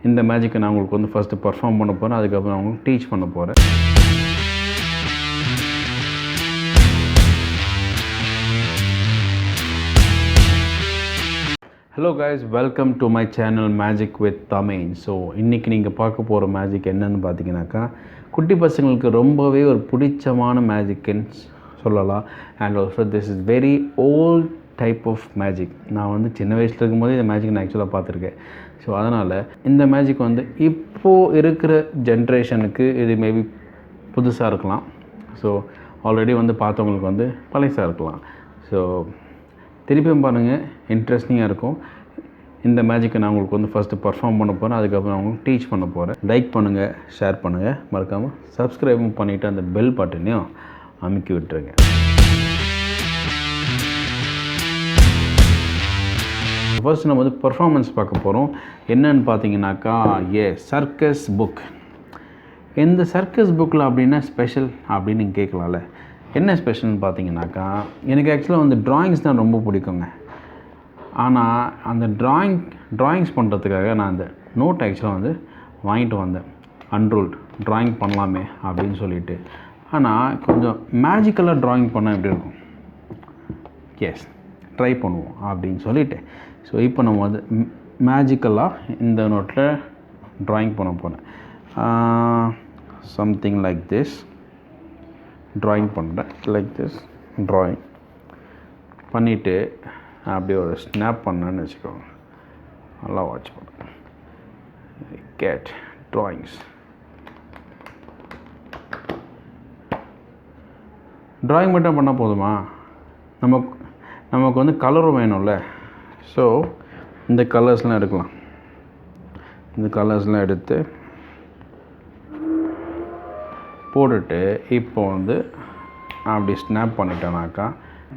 இந்த மேஜிக்கை நான் உங்களுக்கு வந்து ஃபஸ்ட்டு பர்ஃபார்ம் பண்ண போகிறேன், அதுக்கப்புறம் நான் உங்களுக்கு டீச் பண்ண போகிறேன். Hello guys, welcome to my channel magic with Tamil. So இன்றைக்கி நீங்கள் பார்க்க போகிற மேஜிக் என்னென்னு பார்த்தீங்கன்னாக்கா, குட்டி பசங்களுக்கு ரொம்பவே ஒரு பிடிச்சமான மேஜிக்குன்னு சொல்லலாம். And also this is very old type of magic. நான் வந்து சின்ன வயசில் இருக்கும்போது இந்த மேஜிக் நான் ஆக்சுவலாக பார்த்துருக்கேன். ஸோ அதனால் இந்த மேஜிக் வந்து இப்போது இருக்கிற ஜென்ரேஷனுக்கு இது மேபி புதுசாக இருக்கலாம். ஸோ ஆல்ரெடி வந்து பார்த்தவங்களுக்கு வந்து பழசாக இருக்கலாம். ஸோ திருப்பியும் பாருங்கள், இன்ட்ரெஸ்டிங்காக இருக்கும். இந்த மேஜிக்கை நான் உங்களுக்கு வந்து ஃபஸ்ட்டு பர்ஃபார்ம் பண்ண போகிறேன், அதுக்கப்புறம் நான் உங்களுக்கு டீச் பண்ண போகிறேன். லைக் பண்ணுங்கள், ஷேர் பண்ணுங்கள், மறக்காமல் சப்ஸ்கிரைபும் பண்ணிவிட்டு அந்த பெல் பட்டனையும் அமுக்கி விட்டுருங்க. ஃபர்ஸ்ட் நம்ம வந்து பர்ஃபார்மன்ஸ் பார்க்க போகிறோம். என்னன்னு பார்த்தீங்கன்னாக்கா, சர்க்கஸ் புக். இந்த சர்க்கஸ் புக்கில் அப்படின்னா ஸ்பெஷல் அப்படின்னு நீங்கள் கேட்கலாம்ல. என்ன ஸ்பெஷல்னு பார்த்தீங்கன்னாக்கா, எனக்கு ஆக்சுவலாக வந்து ட்ராயிங்ஸ் தான் ரொம்ப பிடிக்குங்க. ஆனால் அந்த ட்ராயிங்ஸ் பண்ணுறதுக்காக நான் அந்த நோட் ஆக்சுவலாக வந்து வாங்கிட்டு வந்தேன். அன்ரூல்ட் ட்ராயிங் பண்ணலாமே அப்படின்னு சொல்லிட்டு. ஆனால் கொஞ்சம் மேஜிக்கலாக ட்ராயிங் பண்ணால் எப்படி இருக்கும், ட்ரை பண்ணுவோம் அப்படின்னு சொல்லிவிட்டு. ஸோ இப்போ நம்ம வந்து மேஜிக்கலாக இந்த நோட்டில் ட்ராயிங் பண்ண போனேன். சம்திங் லைக் திஸ் ட்ராயிங் பண்ணுறேன். லைக் திஸ் ட்ராயிங் பண்ணிவிட்டு அப்படியே ஒரு ஸ்னாப் பண்ணேன்னு வச்சுக்கோங்க. நல்லா வாட்ச் பண்ணுறேன். Gate drawings. ட்ராயிங் மட்டும் பண்ணால் போதுமா? நமக்கு வந்து கலரும் வேணும்ல. ஸோ இந்த கலர்ஸ்லாம் எடுக்கலாம். இந்த கலர்ஸ்லாம் எடுத்து போட்டுட்டு இப்போ வந்து அப்படி snap பண்ணிட்டோன்னாக்கா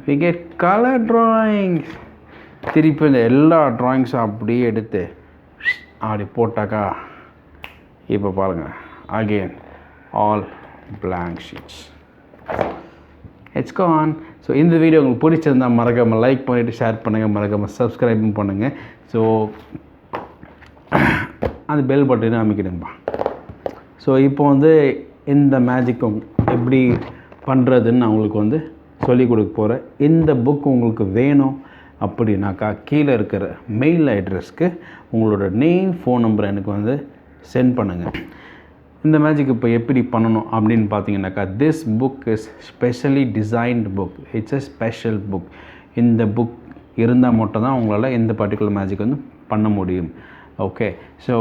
we get color drawings. திருப்பி இந்த எல்லா ட்ராயிங்ஸும் அப்படியே எடுத்து அப்படி போட்டாக்கா இப்போ பாருங்கள், again all blank sheets. It's gone. So இந்த வீடியோ உங்களுக்கு பிடிச்சிருந்தால் மறக்காமல் லைக் பண்ணிவிட்டு ஷேர் பண்ணுங்கள், மறக்காமல் சப்ஸ்கிரைபும் பண்ணுங்கள். ஸோ அந்த பெல் பட்டனை அமைக்கிடுங்கப்பா. ஸோ இப்போ வந்து இந்த மேஜிக்கும் எப்படி பண்ணுறதுன்னு நான் உங்களுக்கு வந்து சொல்லிக் கொடுக்க போகிறேன். இந்த புக் உங்களுக்கு வேணும் அப்படின்னாக்கா கீழே இருக்கிற மெயில் அட்ரஸ்க்கு உங்களோட நேம், ஃபோன் நம்பர் எனக்கு வந்து சென்ட் பண்ணுங்கள். இந்த மேஜிக் இப்போ எப்படி பண்ணணும் அப்படின்னு பார்த்தீங்கன்னாக்கா, this book is specially designed book. It's a special book. இந்த புக் இருந்தால் மட்டும்தான் உங்களால் இந்த பர்டிகுலர் மேஜிக் வந்து பண்ண முடியும். ஓகே. ஸோ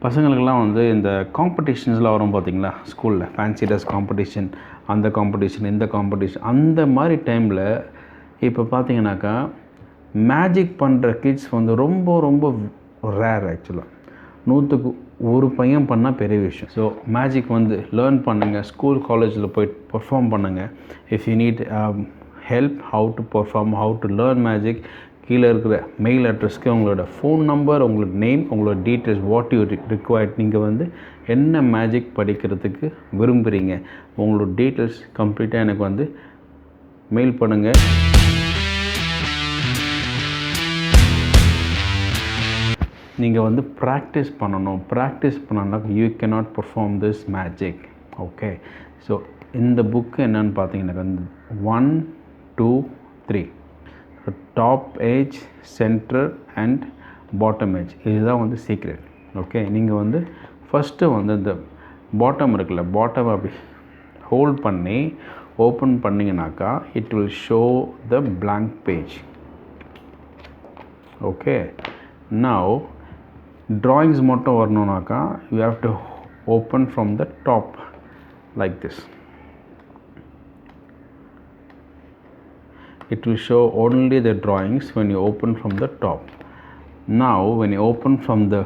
பசங்களுக்கெல்லாம் வந்து இந்த காம்படிஷன்ஸ்லாம் வரும் பார்த்தீங்களா, ஸ்கூலில் ஃபேன்சி ட்ரெஸ் காம்படிஷன், அந்த காம்படிஷன், இந்த காம்படிஷன், அந்த மாதிரி டைமில் இப்போ பார்த்தீங்கன்னாக்கா மேஜிக் பண்ணுற கிட்ஸ் வந்து ரொம்ப ரொம்ப ரேர். ஆக்சுவலாக 100க்கு 1 பையன் பண்ணால் பெரிய விஷயம். ஸோ மேஜிக் வந்து லேர்ன் பண்ணுங்கள், ஸ்கூல் காலேஜில் போய் பர்ஃபார்ம் பண்ணுங்கள். If you need help how to perform, how to learn magic, கீழே இருக்கிற மெயில் அட்ரஸ்க்கு உங்களோட ஃபோன் நம்பர், உங்களோட நேம், உங்களோட டீட்டெயில்ஸ், வாட் யூ ரிக்வயர்ட், நீங்கள் வந்து என்ன மேஜிக் படிக்கிறதுக்கு விரும்புகிறீங்க, உங்களோட டீட்டெயில்ஸ் கம்ப்ளீட்டாக எனக்கு வந்து மெயில் பண்ணுங்கள். நீங்கள் வந்து ப்ராக்டிஸ் பண்ணணும். ப்ராக்டிஸ் பண்ணனா you cannot perform this magic. Okay. So இந்த புக்கு என்னென்னு பார்த்தீங்கன்னாக்கா 1, 2, 3 top age, centre and bottom age, இதுதான் வந்து சீக்ரெட். ஓகே. நீங்கள் வந்து ஃபஸ்ட்டு வந்து இந்த பாட்டம் இருக்குல்ல, பாட்டம் அப்படி ஹோல்ட் பண்ணி ஓப்பன் பண்ணிங்கனாக்கா it will show the blank page. Okay. Now drawings மட்டும் வரணும்னாக்கா you have to open from the top like this. It will show only the drawings when you open from the top. Now when you open from the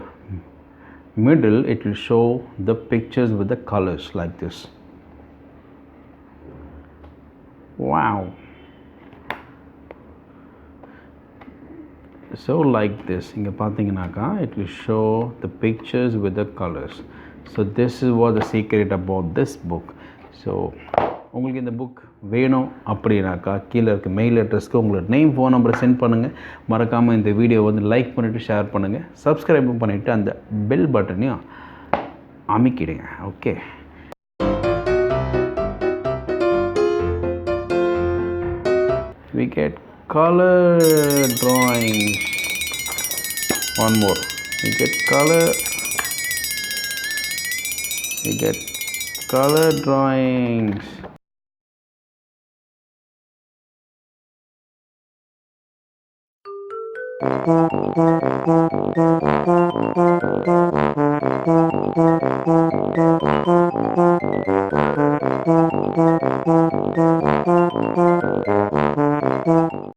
middle, it will show the pictures with the colors like this. Wow. So like this, இங்கே பார்த்தீங்கன்னாக்கா it will show the pictures with the colors. So this is what the secret about this book. So உங்களுக்கு இந்த book வேணும் அப்படின்னாக்கா கீழே இருக்க mail அட்ரஸ்க்கு உங்களோட நேம், ஃபோன் நம்பரை சென்ட் பண்ணுங்கள். மறக்காமல் இந்த வீடியோ வந்து லைக் பண்ணிவிட்டு ஷேர் பண்ணுங்கள். சப்ஸ்கிரைபும் பண்ணிவிட்டு அந்த பெல் பட்டனையும் அமைக்கிடுங்க. Okay, we get color drawings. One more, we get color drawings.